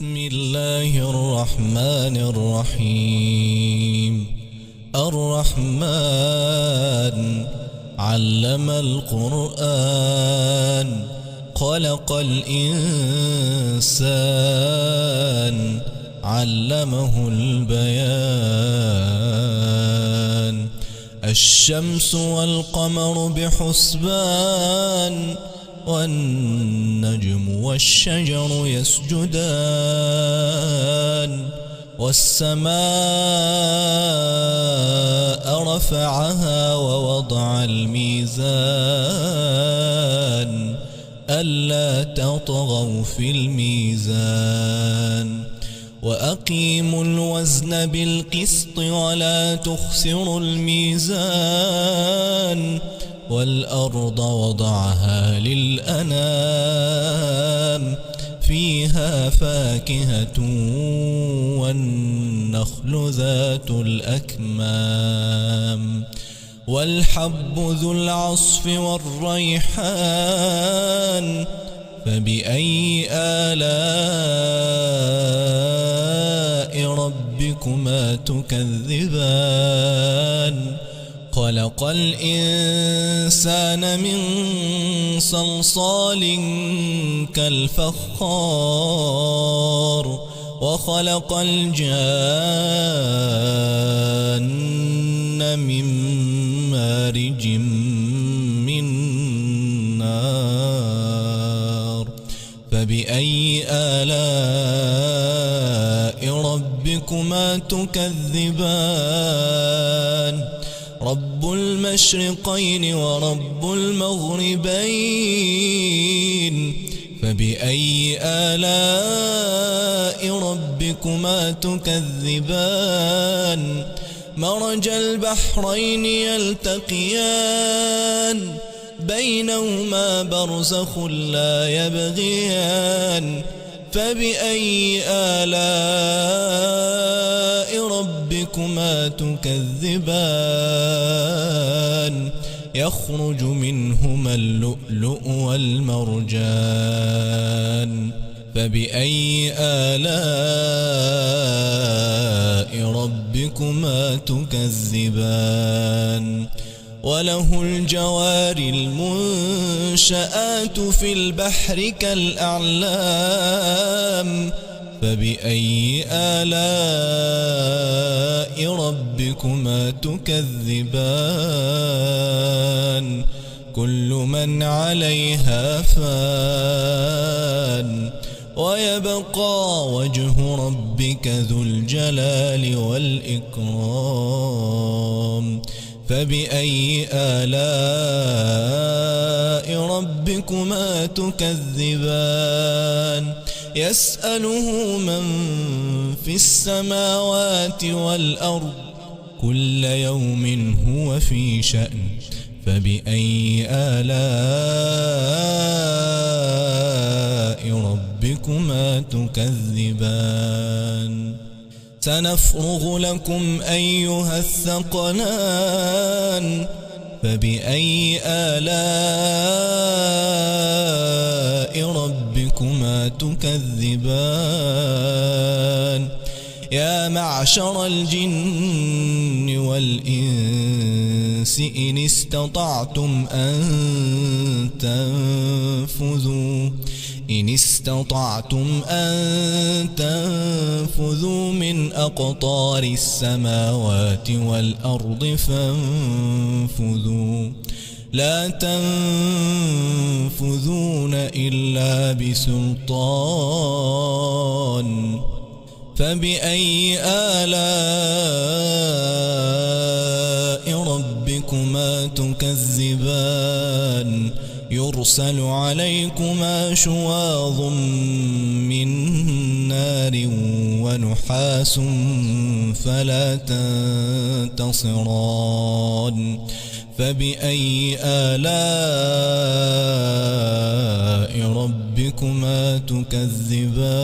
بسم الله الرحمن الرحيم. الرحمن علم القرآن خلق الإنسان علمه البيان. الشمس والقمر بحسبان والنجم والشجر يسجدان. والسماء رفعها ووضع الميزان ألا تطغوا في الميزان. وأقيموا الوزن بالقسط ولا تخسروا الميزان. والأرض وضعها للأنام فيها فاكهة والنخل ذات الأكمام. والحب ذو العصف والريحان فبأي آلاء ربكما تكذبان. خلق الإنسان من صلصال كالفخار وخلق الجان من مارج من نار. فبأي آلاء ربكما تكذبان. رب المشرقين ورب المغربين فبأي آلاء ربكما تكذبان. مرج البحرين يلتقيان بينهما برزخ لا يبغيان. فبأي آلاء ربكما تكذبان. يخرج منهما اللؤلؤ والمرجان. فبأي آلاء ربكما تكذبان. وله الجوار المنشآت في البحر كالأعلام. فبأي آلاء ربكما تكذبان. كل من عليها فان ويبقى وجه ربك ذو الجلال والإكرام. فبأي آلاء ربكما تكذبان. يسأله من في السماوات والأرض كل يوم هو في شأن. فبأي آلاء ربكما تكذبان. سنفرغ لكم أيها الثقلان. فبأي آلاء ربكما تكذبان. يا معشر الجن والإنس إن استطعتم أن تنفذوا من أقطار السماوات والأرض فانفذوا لا تنفذون إلا بسلطان. فبأي آلاء ربكما تكذبان. يرسل عليكما شواظ من نار ونحاس فلا تنتصران. فبأي آلاء ربكما تكذبان.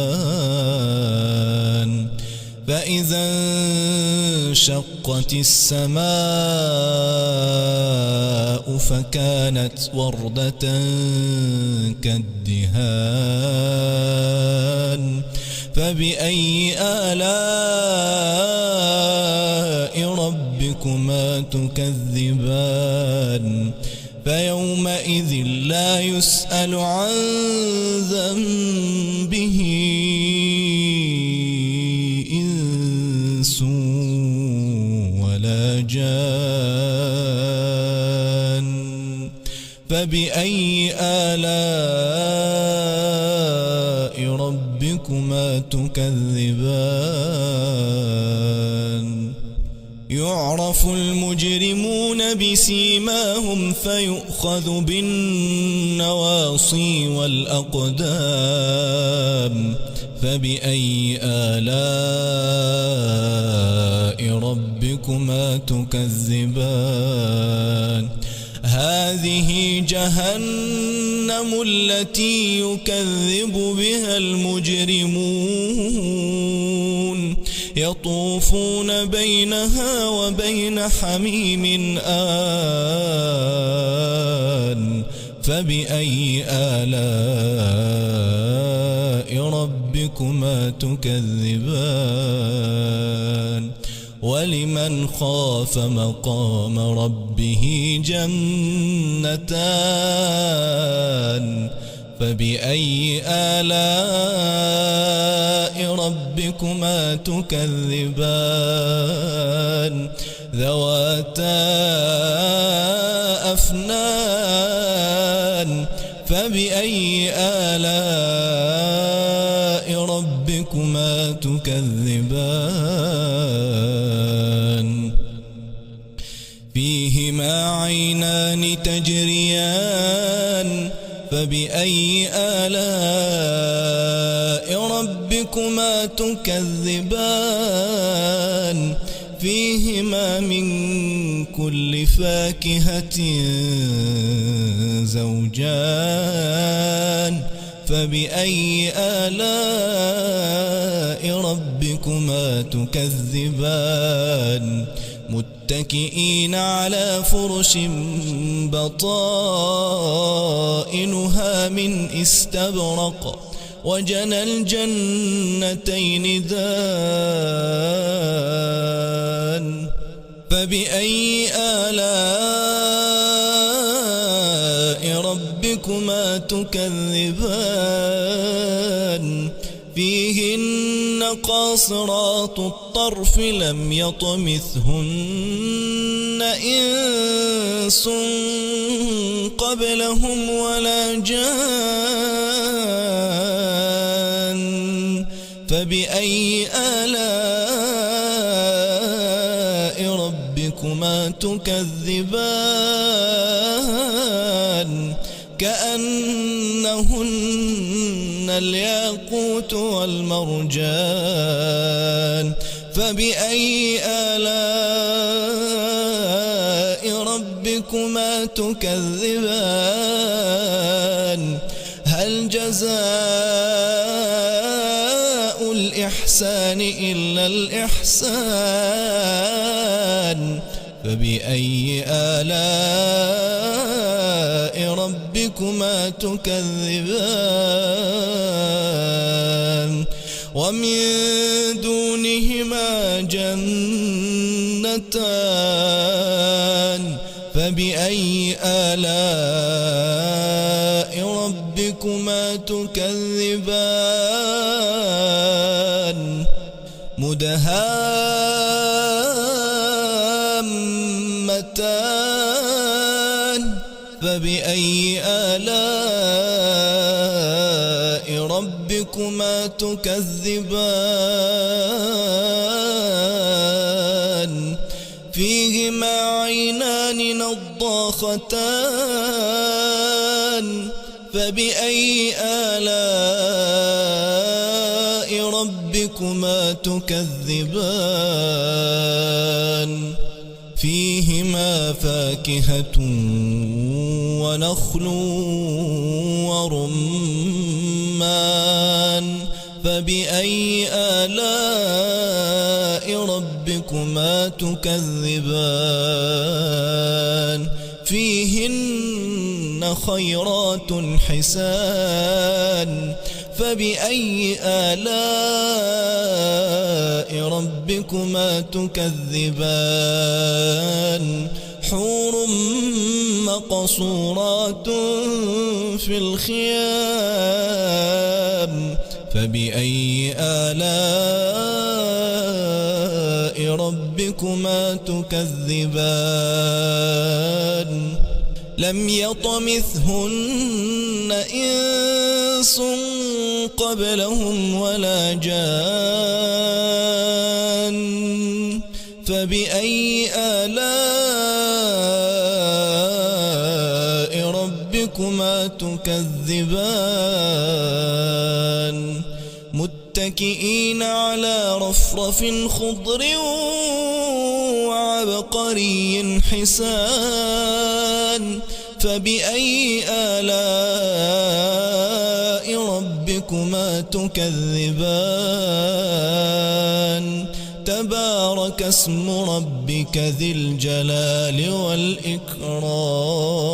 فإذا انشقت السماء فكانت وردة كالدهان فبأي آلاء ربكما تكذبان فيومئذ لا يسأل عن ذنبه إنس ولا جان فبأي آلاء ربكما تكذبان يعرف المجرمون بسيماهم فيؤخذ بالنواصي والأقدام فبأي آلاء ربكما تكذبان هذه جهنم التي يكذب بها المجرمون يطوفون بينها وبين حميم آن فبأي آلاء ربكما تكذبان ولمن خاف مقام ربه جنتان فبأي آلاء ربكما تكذبان ذواتا أفنان فبأي آلاء ربكما تكذبان فيهما عينان تجريان فبأي آلاء ربكما تكذبان فيهما من كل فاكهة زوجان فبأي آلاء ربكما تكذبان متكئين على فرش بطائنها من استبرق وجنى الجنتين دان فبأي آلاء ربكما تكذبان فيهن قاصرات الطرف لم يطمثهن إنس قبلهم ولا جان فبأي آلاء ربكما تكذبان كأنهن الياقوت والمرجان فبأي آلاء ربكما تكذبان هل جزاء الإحسان إلا الإحسان فبأي آلاء ربكما تكذبان ومن دونهما جنتان فبأي آلاء ربكما تكذبان مدهامتان فبأي آلاء ربكما تكذبان فيهما عينان نضاختان فبأي آلاء ربكما تكذبان فيهما فاكهة ونخل ورمان فبأي آلاء ربكما تكذبان فيهن خيرات حسان فبأي آلاء ربكما تكذبان حور مقصورات في الخيام فبأي آلاء ربكما تكذبان لم يطمثهن إنس قبلهم ولا جان فبأي آلاء ربكما تكذبان متكئين على رفرف خضر وعبقري حسان فبأي آلاء ربكما تكذبان تبارك اسم ربك ذي الجلال والإكرام